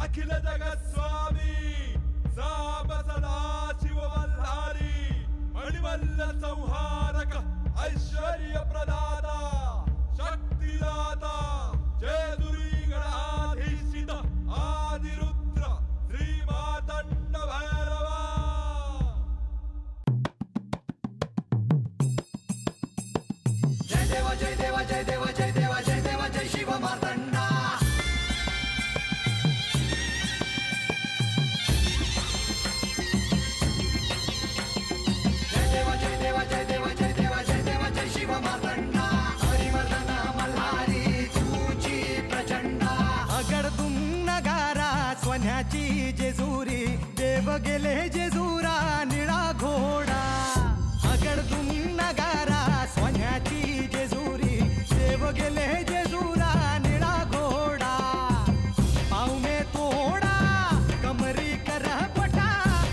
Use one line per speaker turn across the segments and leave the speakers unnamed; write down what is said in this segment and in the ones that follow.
अखिल जगत स्वामी साप सदा शिव मल्हारी मणिमल्ल संहारक ऐश्वर्य प्रदाता शक्तिदाता जयदुरी गणाधीशित आदिरुद्र श्री मातंड भैरवा।
जय देव जय देव जय देव जय देव जय देव जय शिव मातंडा। जय देव जय देव जय देव जय देव जय देव जय शिव मातंडा। हरिवर्धन मल्हारी तुझी प्रचंडा।
अगडतुम नगारा सोन्याची जेजुरी देव गेले जेजुरा निळा घोडा। अगडतुम नगारा सोन्याची जेजुरी देव गेले जेजुरा निळा घोडा। पाव में तोडा कमरी कर पटा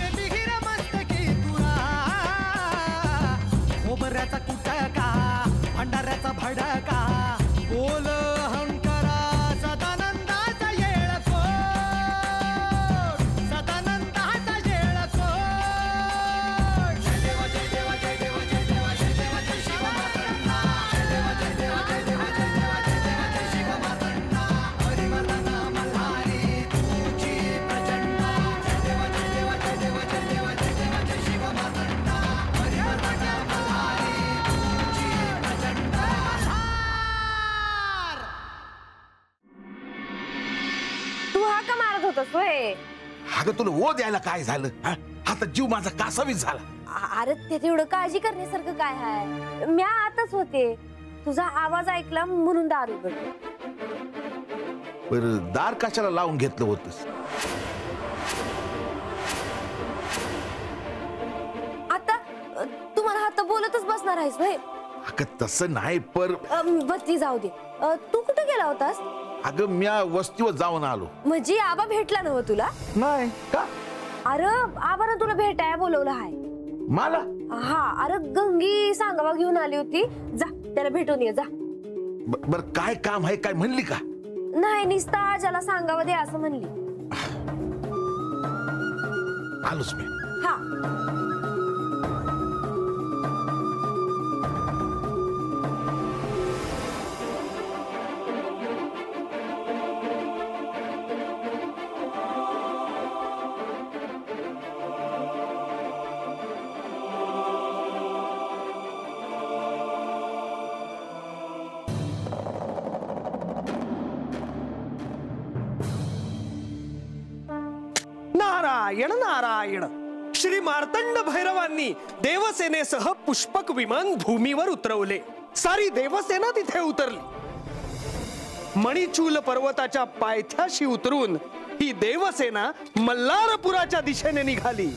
मिहिर मस्तकी तुरा। खोबऱ्याचा कुटका भंडाऱ्याचा भडका बोल अहंकारा सदानंदाचा येळकोट। सदानंदाचा येळकोट।
जय देव जय देव जय देव जय देव जय देव जय शिव मातंडा। जय देव जय देव जय देव जय देव जय देव जय शिव मातंडा। हरिवर्धन मल्हारी तुझी प्रचंडा। जय देव जय देव जय देव जय देव जय देव जय शिव मातंडा। हरिवर्धन मल्हारी तुझी प्रचंडा।
तू हा का मारत होतास होय?
अगं तुला वो द्यायला काय झालं? आता जीव माझा कासावीस झाला.
अरे ते तेवढं काळजी करण्यासारखं काय आहे? मी आताच होते, तुझा आवाज ऐकला म्हणून दार उघडलं.
बरं दार कशाला लावून घेतलं होतंस?
आता तुम्हाला हात बोलतच बसणार आहेस होय?
अगं तसं नाही पर
बत्ती जाऊ दे. तू कुठे गेला होतास?
अगं म्या वस्तीवर जाऊन आलो.
म्हणजे आबा भेटला नव तुला?
नाही का?
अरे आबानं तुला भेटायला बोलवलं आहे.
मला?
हा अरे गंगी सांगावा घेऊन आली होती, जा त्याला भेटून ये जा.
बर काय काम आहे काय म्हणली का?
नाही निस्ता ज्याला सांगावा दे असं म्हणली.
आलोच मी.
हा
नारायण नारायण. श्री मार्तंड भैरवांनी देवसेनेसह पुष्पक विमान भूमीवर उतरवले. सारी देवसेना तिथे उतरली. मणिचूल पर्वताच्या पायथ्याशी उतरून ही देवसेना मल्हारपुराच्या दिशेने निघाली.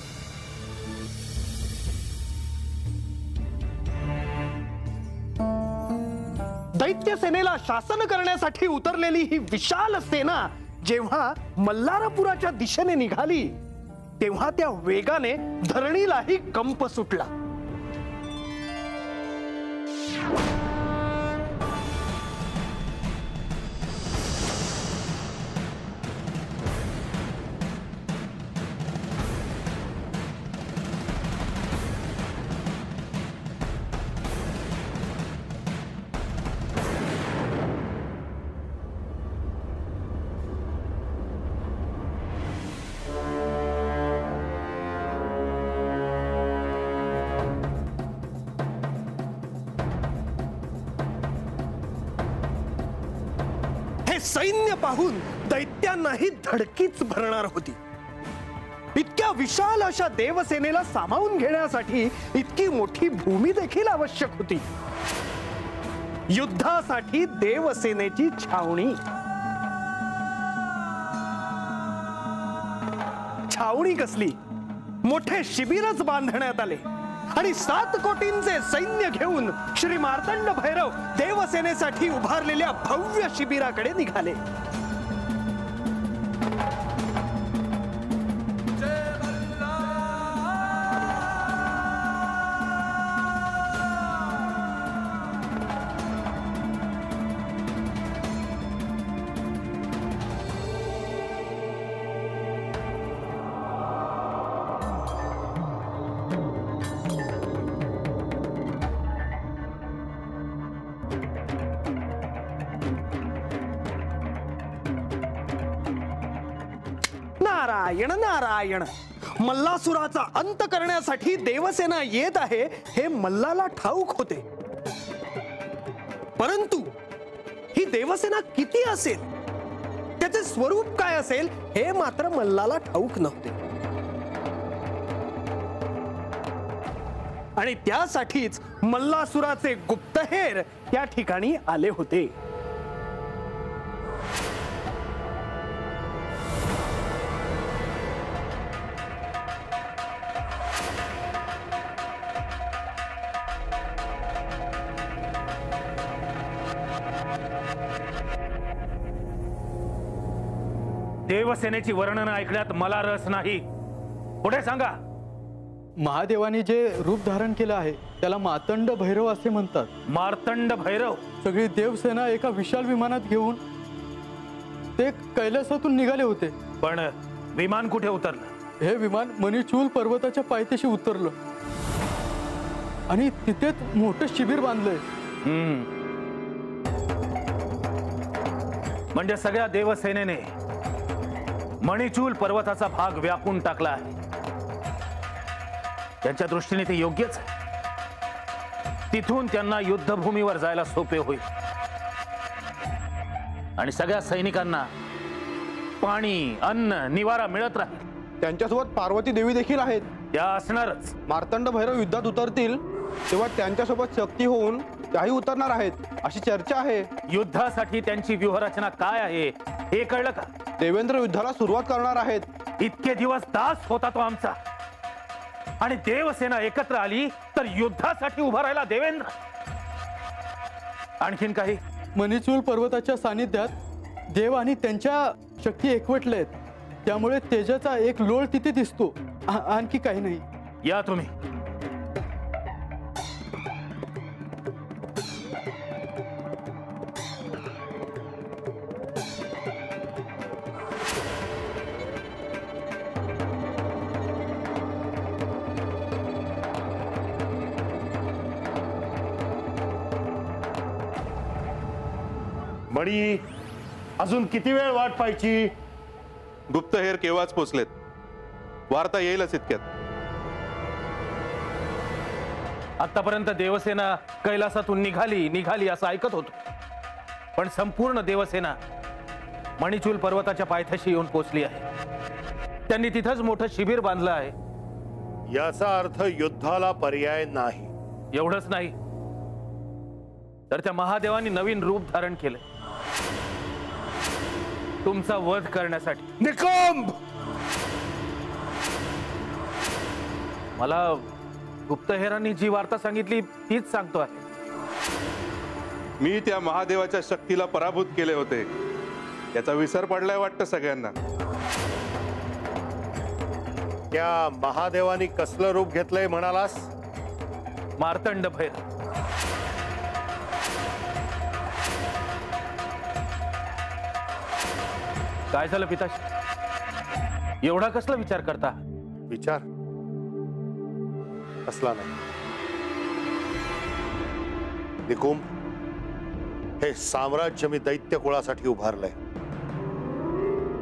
दैत्य सेनेला शासन करण्यासाठी उतरलेली ही विशाल सेना जेव्हा मल्हारपुराच्या दिशेने निघाली तेव्हा त्या वेगाने धरणीलाही कंप सुटला. सैन्य पाहून दैत्यांनाही धडकीच भरणार होती. इतक्या विशाल अशा देवसेनेला सामावून घेण्यासाठी इतकी मोठी भूमी देखील आवश्यक होती. युद्धासाठी देवसेनेची छावणी. छावणी कसली, मोठे शिबिरच बांधण्यात आले आणि 7 कोटींचे सैन्य घेऊन श्री मार्तंड भैरव देवसेनेसाठी उभारलेल्या भव्य शिबिराकडे निघाले. नारायण नारायण. मल्लासुराचा अंत करण्यासाठी देवसेना येत आहे हे मल्लाला ठाऊक होते, परंतु ही देवसेना किती असेल, त्याचे स्वरूप काय असेल हे मात्र मल्लाला ठाऊक नव्हते. आणि त्यासाठीच मल्लासुराचे गुप्तहेर त्या ठिकाणी आले होते.
देवसेनेची वर्णन ऐकण्यात मला रस नाही. पुढे सांगा.
महादेवाने जे रूप धारण केलं आहे त्याला मार्तंड भैरव असे म्हणतात.
मार्तंड भैरव.
सगळी देवसेना एका विशाल विमानात घेऊन ते कैलासातून निघाले होते.
पण विमान कुठे उतरलं?
हे विमान मणिचूल पर्वताच्या पायथ्याशी उतरलं आणि तिथेच मोठं शिबिर बांधलंय.
म्हणजे सगळ्या देवसेनेने मणिचूल पर्वताचा भाग व्यापून टाकला आहे. त्यांच्या दृष्टीने ते योग्यच आहे. तिथून त्यांना युद्धभूमीवर जायला सोपे होईल आणि सगळ्या सैनिकांना पाणी, अन्न, निवारा मिळत राहील.
त्यांच्यासोबत पार्वती देवी देखील आहेत.
त्या असणारच.
मार्तंड भैरव युद्धात उतरतील तेव्हा त्यांच्यासोबत शक्ती होऊन त्याही उतरणार आहेत अशी चर्चा आहे.
युद्धासाठी त्यांची व्यूहरचना काय आहे हे कळलं का?
देवेंद्र युद्धाला सुरुवात करणार आहेत.
इतके दिवस दास होता तो आमचा, आणि देवसेना एकत्र आली तर युद्धासाठी उभा राहिला देवेंद्र. आणखीन काही?
मणिचूल पर्वताच्या सानिध्यात देव आणि त्यांच्या शक्ती एकवटलेत, त्यामुळे तेजाचा एक लोळ तिथे दिसतो. आणखी काही नाही.
या तुम्ही.
मणी, अजून किती वेळ वाट पाहायची?
गुप्तहेर केव्हाच पोचलेत. वार्ता येईलच इतक्यात.
आतापर्यंत देवसेना कैलासातून निघाली असं ऐकत होतो, पण संपूर्ण देवसेना मणिचूल पर्वताच्या पायथ्याशी येऊन पोचली आहे. त्यांनी तिथंच मोठं शिबिर बांधलं आहे.
याचा अर्थ युद्धाला पर्याय नाही.
एवढंच नाही तर त्या महादेवांनी नवीन रूप धारण केलं तुमचा वध करण्यासाठी.
निकंब!
मला गुप्तहेरांनी जी वार्ता सांगितली तीच सांगतो आहे.
मी त्या महादेवाच्या शक्तीला पराभूत केले होते, याचा विसर पडलाय वाटतं सगळ्यांना.
त्या महादेवानी कसलं रूप घेतलंय म्हणालास?
मार्तंड भैरव. काय झालं पिताजी? एवढा कसला विचार करता?
विचार असला नाही. निकुंभ, हे साम्राज्य मी दैत्य कुळासाठी उभारलंय.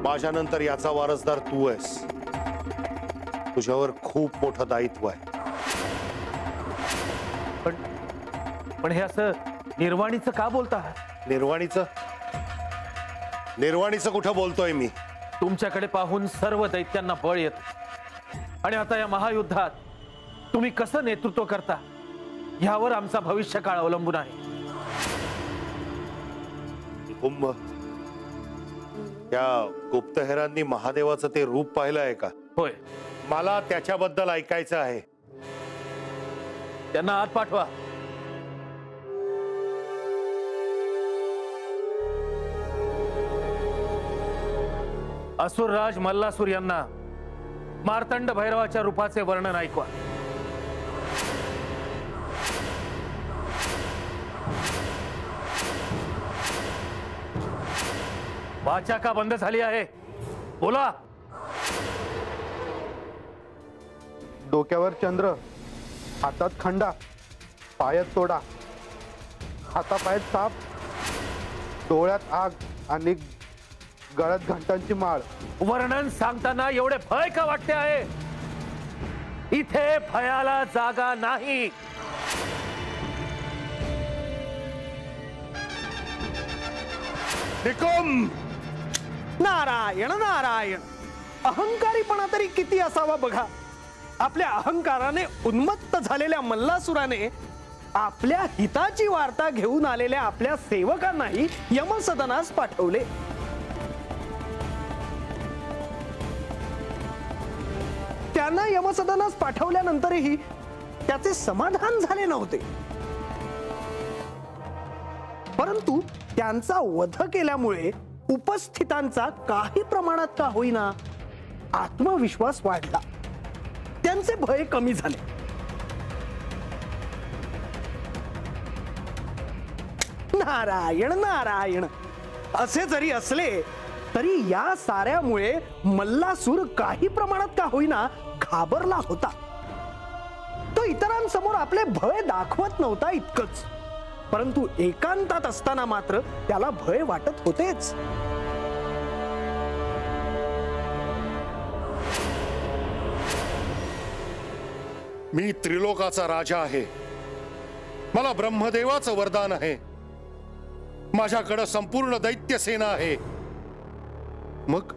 माझ्यानंतर याचा वारसदार तू आहेस. तुझ्यावर खूप मोठं दायित्व आहे.
पण हे असं निर्वाणीचं का बोलता?
निर्वाणीचं कुठं बोलतोय मी?
तुमच्याकडे पाहून सर्व दैत्यांना बळ येत, आणि आता या महायुद्धात तुम्ही कसं नेतृत्व करता यावर आमचा भविष्यकाळ अवलंबून आहे.
कुंभ, त्या गुप्तहेरांनी महादेवाचं ते रूप पाहिलं आहे का?
होय.
मला त्याच्याबद्दल ऐकायचं आहे.
त्यांना आत पाठवा. असुरराज मल्लासूर यांना मार्तंड भैरवाच्या रूपाचे वर्णन ऐकवा. वाचा का बंद झाली आहे? बोला.
डोक्यावर चंद्र, हातात खंडा, पायात तोडा, हातापायात साप, डोळ्यात आग आणि गळ्यात घंटांची माळ.
वर्णन सांगताना एवढे भय का वाटते आहे? इथे भयाला जागा नाही.
निकुंभ, नारायण नारायण. अहंकारीपणा तरी किती असावा बघा. आपल्या अहंकाराने उन्मत्त झालेल्या मल्लासुराने आपल्या हिताची वार्ता घेऊन आलेल्या आपल्या सेवकांनाही यमसदनास पाठवले. त्यांना यमसदनास पाठवल्यानंतरही त्याचे समाधान झाले नव्हते. परंतु त्यांचा वध केल्यामुळे उपस्थितांचा काही प्रमाणात का होईना आत्मविश्वास वाढला. त्यांचे भय कमी झाले. नारायण नारायण. असे जरी असले तरी या साऱ्यामुळे मल्लासूर काही प्रमाणात का होईना घाबरला होता. तो इतरांसमोर आपले भय दाखवत नव्हता इतकंच, परंतु एकांतात असताना मात्र त्याला भय वाटत होतेच.
मी त्रिलोकाचा राजा आहे. मला ब्रह्मदेवाचं वरदान आहे. माझ्याकडे संपूर्ण दैत्य सेना आहे. मग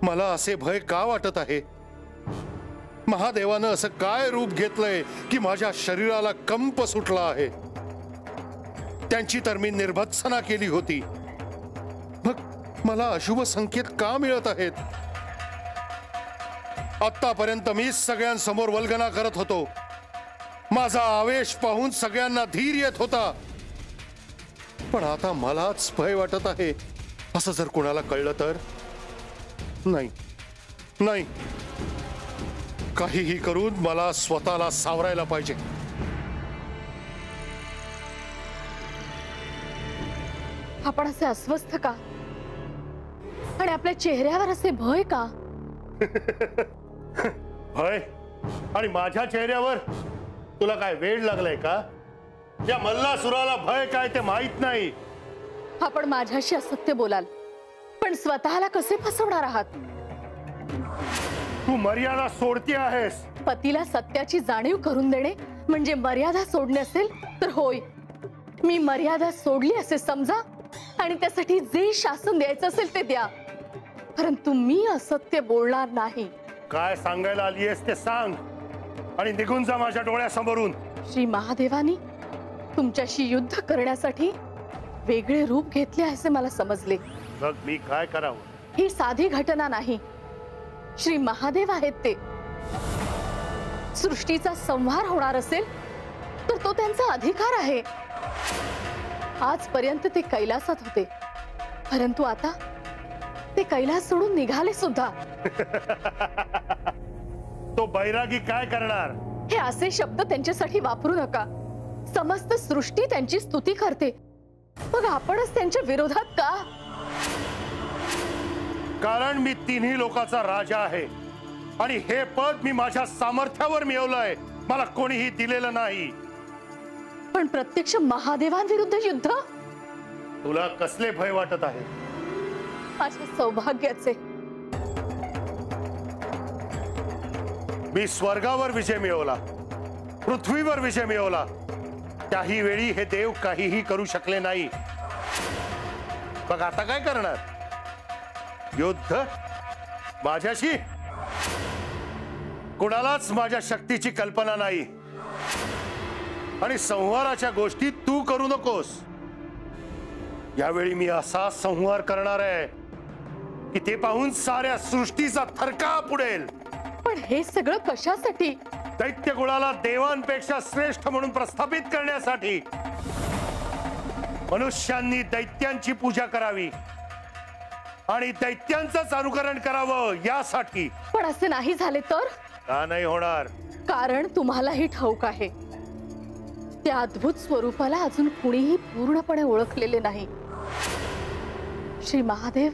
मला असे भय का वाटत आहे? महादेवानं असं काय रूप घेतलंय की माझ्या शरीराला कंप सुटला आहे? त्यांची तर मी निर्भत्सना केली होती. मग मला अशुभ संकेत का मिळत आहेत? आतापर्यंत मी सगळ्यांसमोर वल्गना करत होतो. माझा आवेश पाहून सगळ्यांना धीर येत होता. पण आता मलाच भय वाटत आहे. असं जर कोणाला कळलं तर? नाही नाही, काहीही करून मला स्वतःला सावरायला पाहिजे.
आपण असे अस्वस्थ का? आणि आपल्या चेहऱ्यावर असे भय का?
भय? आणि माझ्या चेहऱ्यावर तुला काय वेळ लागलाय का? या मल्लासुराला भय काय ते माहित नाही.
आपण माझ्याशी असत्य बोलाल, पण स्वतःला कसे फसवणार आहात?
तू मर्यादा सोडती आहेस.
पतीला सत्याची जाणीव करून देणे म्हणजे मर्यादा सोडणे असेल तर होय, मी मर्यादा सोडली असे समजा आणि त्यासाठी जे शासन द्यायचं असेल ते द्या, परंतु मी असत्य बोलणार नाही.
काय सांगायला आलीयस ते सांग आणि निघून जा माझ्या डोळ्यासमोरून.
श्री महादेवानी तुमच्याशी युद्ध करण्यासाठी वेगळे रूप घेतले असे मला समजले.
मग मी काय करावं?
ही साधी घटना नाही. श्री महादेव आहेत ते. सृष्टीचा संहार होणार असेल तर तो त्यांचा अधिकार आहे. आजपर्यंत ते कैलासात होते, परंतु आता ते कैलास सोडून निघाले सुद्धा.
तो बैरागी काय करणार?
हे असे शब्द त्यांच्यासाठी वापरू नका. समस्त सृष्टी त्यांची स्तुती करते, मग आपणच त्यांच्या विरोधात का?
कारण मी तिन्ही लोकांचा राजा आहे आणि हे पद मी माझ्या सामर्थ्यावर मिळवलंय. मला कोणीही दिलेलं नाही.
पण प्रत्यक्ष महादेवांविरुद्ध युद्ध?
तुला कसले भय वाटत आहे?
माझ्या सौभाग्याचे.
मी स्वर्गावर विजय मिळवला, पृथ्वीवर विजय मिळवला. त्याही वेळी हे देव काहीही करू शकले नाही. बघ आता काय करणार? युद्ध माझ्याशी? कुणालाच माझ्या शक्तीची कल्पना नाही आणि संहाराच्या गोष्टी तू करू नकोस. यावेळी मी असा संहार करणार आहे की ते पाहून साऱ्या सृष्टीचा थरकाप उडेल.
पण हे सगळं कशासाठी?
दैत्य कुळाला देवांपेक्षा श्रेष्ठ म्हणून प्रस्थापित करण्यासाठी. मनुष्यांनी दैत्यांची पूजा करावी आणि दैत्यांचंच अनुकरण करावं यासाठी.
पण असे नाही झाले तर?
का नाही होणार?
कारण तुम्हालाही ठाऊक आहे त्या अद्भुत स्वरूपाला अजून कुणीही पूर्णपणे ओळखलेले नाही. श्री महादेव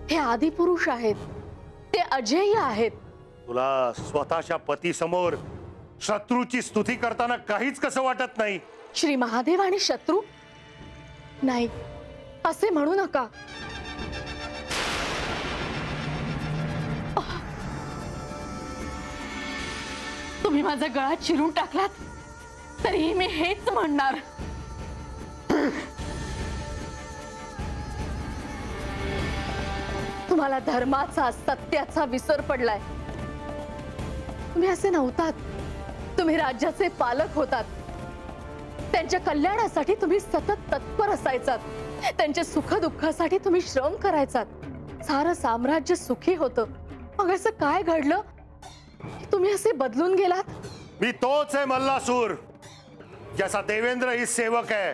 हे आदिपुरुष आहेत. ते अजेय आहेत.
तुला स्वतःच्या पती समोर शत्रूची स्तुती करताना काहीच कसं वाटत नाही?
श्री महादेव आणि शत्रू नाही असे म्हणू नका. तुम्ही माझा गळा चिरून टाकलात तरीही मी हेच म्हणणार. तुम्हाला धर्माचा सत्याचा विसर पडलाय. तुम्ही असे नव्हतात. तुम्ही राज्याचे पालक होतात. त्यांच्या कल्याणासाठी तुम्ही सतत तत्पर असायचात. त्यांच्या सुखदुःखासाठी तुम्ही श्रम करायचात. सारं साम्राज्य सुखी होतं. मग असं काय घडलं तुम्ही असे बदलून गेलात?
मी तोच आहे मल्लासूर, जैसा देवेंद्र ही सेवक आहे.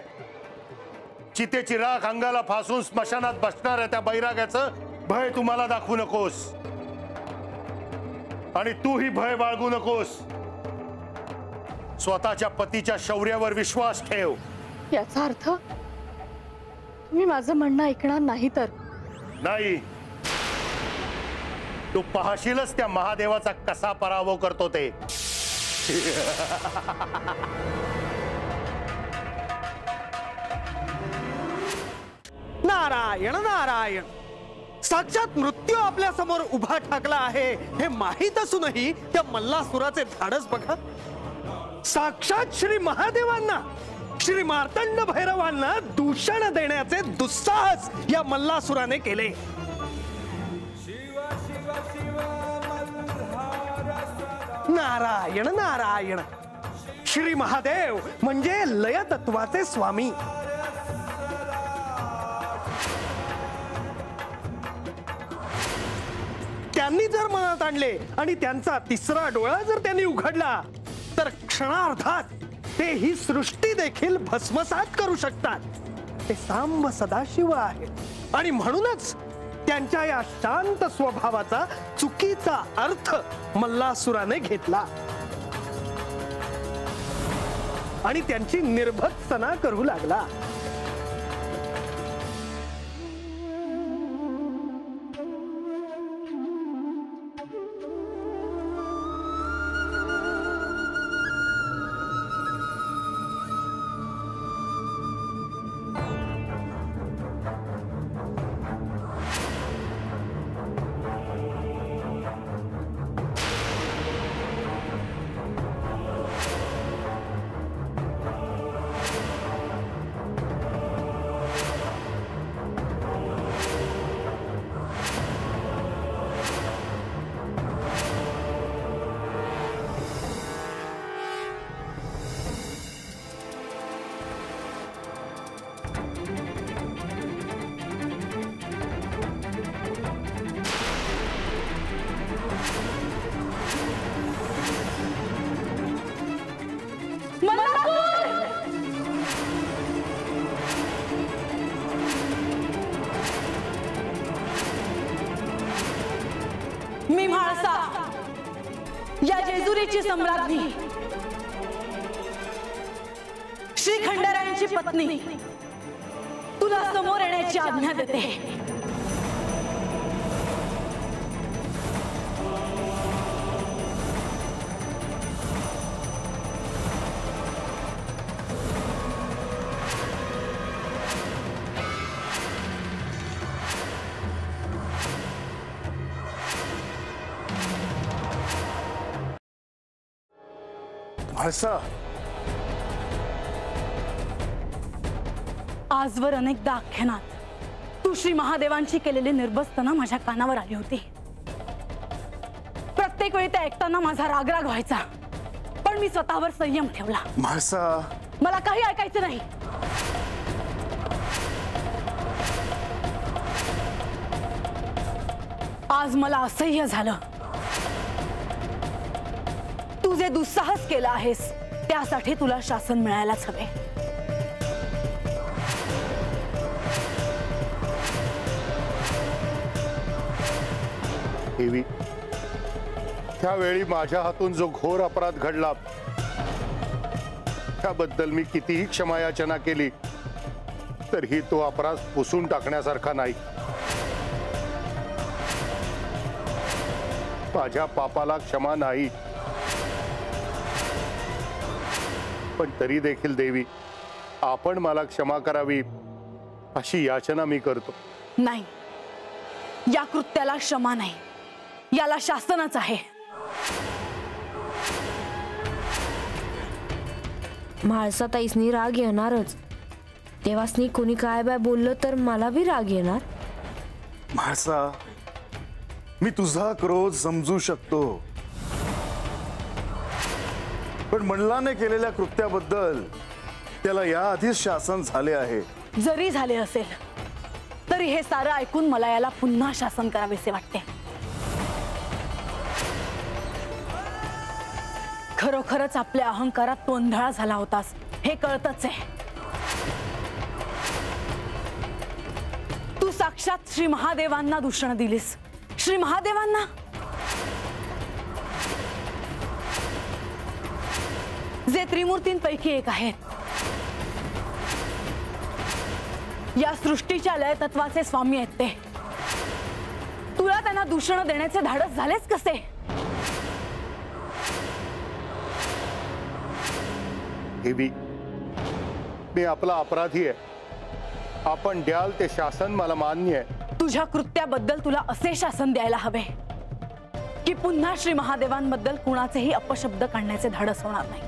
चितेची राख अंगाला फासून स्मशानात बसणार आहे त्या बैराग्याचं भय तुम्हाला दाखवू नकोस. आणि तूही भय बाळगू नकोस. स्वतःच्या पतीच्या शौर्यावर विश्वास ठेव.
याचा अर्थ तुम्ही माझं म्हणणं ऐकणार नाही तर?
नाही. तू पाहशीलच त्या महादेवाचा कसा पराभव करतो ते.
नारायण नारायण. साक्षात मृत्यू आपल्या समोर उभा ठाकला आहे हे माहीत असूनही त्या मल्लासुराचे धाडस बघा. साक्षात श्री महादेवांना, श्री मार्तंड भैरवांना दूषण देण्याचे दुस्साहस या मल्लासुराने केले. नारायण नारायण. श्री महादेव म्हणजे लय तत्वाचे स्वामी. त्यांनी जर मनात आणले आणि त्यांचा तिसरा डोळा जर त्यांनी उघडला तर क्षणार्धात ते ही सृष्टी देखील भस्मसात करू शकतात. ते सांब सदाशिव आहेत आणि म्हणूनच त्यांच्या या शांत स्वभावाचा चुकीचा अर्थ मल्लासुराने घेतला आणि त्यांची निर्भत्सना करू लागला.
मी म्हाळसा, या जेजुरीची सम्राज्ञी, श्री खंडेरायांची पत्नी, तुला समोर येण्याची आज्ञा देते. आजवर अनेकदा आख्यानात तू श्री महादेवांची केलेली निर्बसतना माझ्या कानावर आली होती. प्रत्येक वेळी ते ऐकताना माझा रागराग व्हायचा, पण मी स्वतःवर संयम ठेवला. मला काही ऐकायचं नाही. आज मला असह्य झालं. तू जे दुस्साहस केलं आहेस त्यासाठी तुला शासन मिळायलाच हवे.
देवी, त्यावेळी माझ्या हातून जो घोर अपराध घडला त्याबद्दल मी कितीही क्षमायाचना केली तरीही तो अपराध पुसून टाकण्यासारखा नाही. माझ्या पापाला क्षमा नाही. पण तरी देखील देवी, आपण मला क्षमा करावी अशी याचना मी करतो.
नाही, या कृत्याला क्षमा नाही, याला शासनच आहे.
म्हाळसाताईसनी राग येणारच. तेव्हासनी कोणी काय बाय बोललं तर मला बी राग येणार.
म्हाळसा, मी तुझा क्रोध समजू शकतो, पण मंडलाने केलेल्या कृत्याबद्दल त्याला याआधीच शासन झाले आहे.
जरी झाले असेल तरी हे सारं ऐकून मला याला पुन्हा शासन करावेसे वाटते. खरोखरच आपल्या अहंकारात तू अंधळा झाला होतास हे कळतच आहे. तू साक्षात श्री महादेवांना दूषण दिलीस. श्री महादेवांना, जे त्रिमूर्तींपैकी एक आहेत, या सृष्टीच्या लय तत्वाचे स्वामी आहेत ते. तुला त्यांना दूषण देण्याचे धाडस झालेच कसे?
देवी, मी आपला अपराधी आहे. आपण द्याल ते शासन मला मान्य आहे.
तुझ्या कृत्याबद्दल तुला असे शासन द्यायला हवे की पुन्हा श्री महादेवांबद्दल कुणाचेही अपशब्द काढण्याचे धाडस होणार नाही.